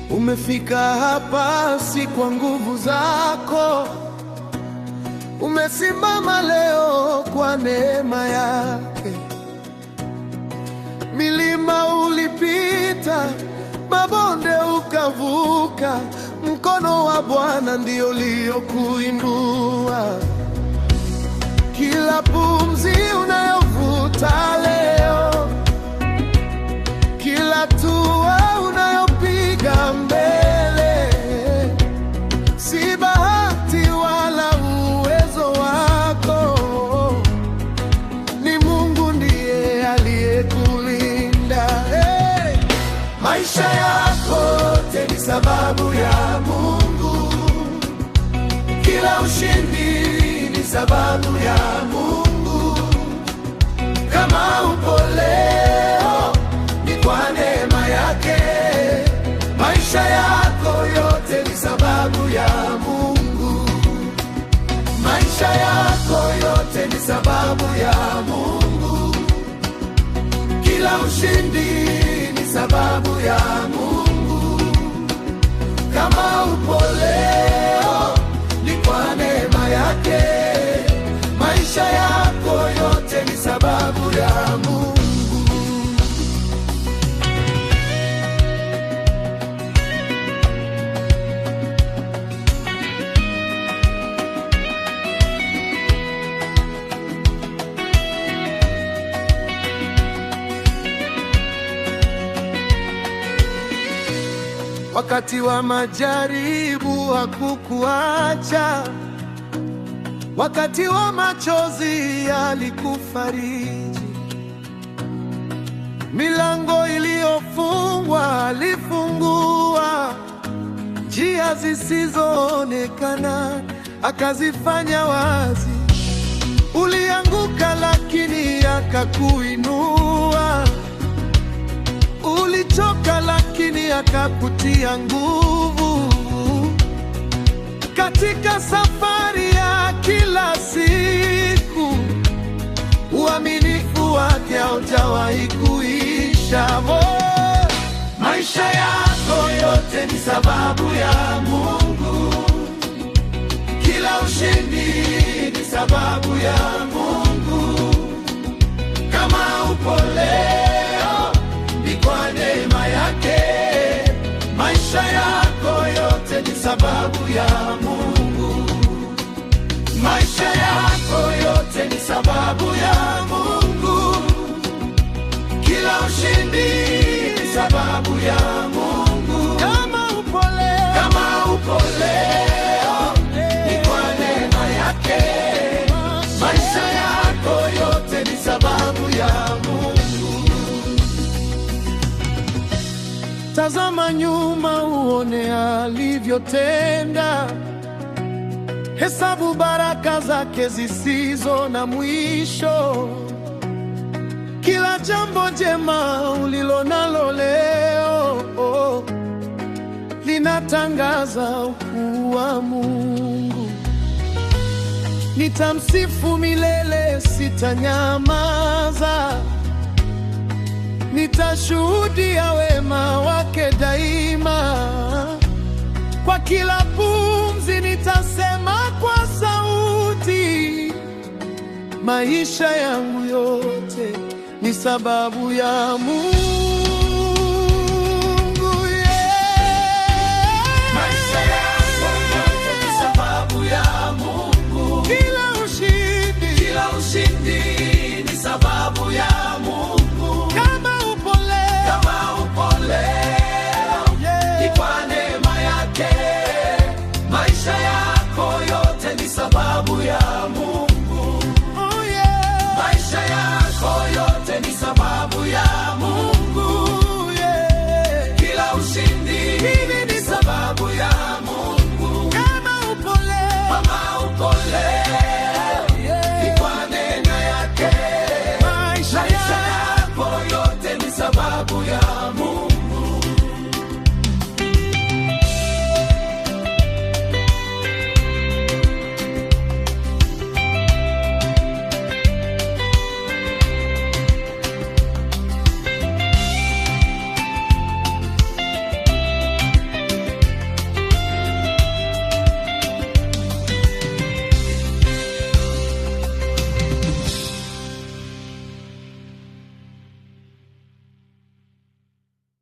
Umefika hapa si kwa nguvu zako, umesimama leo kwa neema yake. Milima ulipita, mabonde ukavuka, mkono wa Bwana ndio uliokuinua. Kila pumzi unayovuta leo, kila hatua unayopiga mbele, si bahati wala uwezo wako, ni Mungu ndiye aliyekulinda. Hey! Maisha yako yote ni sababu ya Mungu, kila ushindi ni sababu ya Mungu. Kama upo leo ni kwa neema yake. Maisha yako yote ni sababu ya Mungu. Maisha yako yote ni sababu ya Mungu. Kila ushindi ni sababu ya Mungu. Kama upo leo ni kwa neema yake. Maisha yako yote ni sababu ya Mungu. Wakati wa majaribu hakukuacha, wakati wa machozi alikufariji, milango iliyofungwa alifungua, njia zisizoonekana akazifanya wazi. Ulianguka lakini akakuinua, ulichoka lakini akakutia nguvu. Katika safari ya kila siku, uaminifu wake haujawahi kuisha. Maisha yako yote ni sababu ya Mungu. Kila ushindi ni sababu ya Mungu. Kama upo leo ni kwa neema yake. Maisha yako yote ni sababu ya Mungu. Maisha yako yote ni sababu ya Mungu. Kila ushindi ni sababu ya Mungu. Kama upo leo ni kwa neema yake. Maisha yako yote ni sababu ya Mungu. Tazama nyuma uone alivyotenda, hesabu baraka zake zisizo na mwisho. Kila jambo jema ulilonalo leo linatangaza ukuu wa Mungu. Nitamsifu milele, sitanyamaza, nitashuhudia wema wake daima. Kwa kila pumzi nitasema kwa sauti, maisha yangu yote ni sababu ya Mungu. Maisha yako yote ni sababu ya Mungu. Kila ushindi ni sababu ya Mungu. Kama upo leo ni kwa neema yake. Maisha yako yote ni sababu ya Mungu. Maisha yako yote ni sababu ya Mungu. Kila ushindi ni sababu ya Mungu. Kama upo leo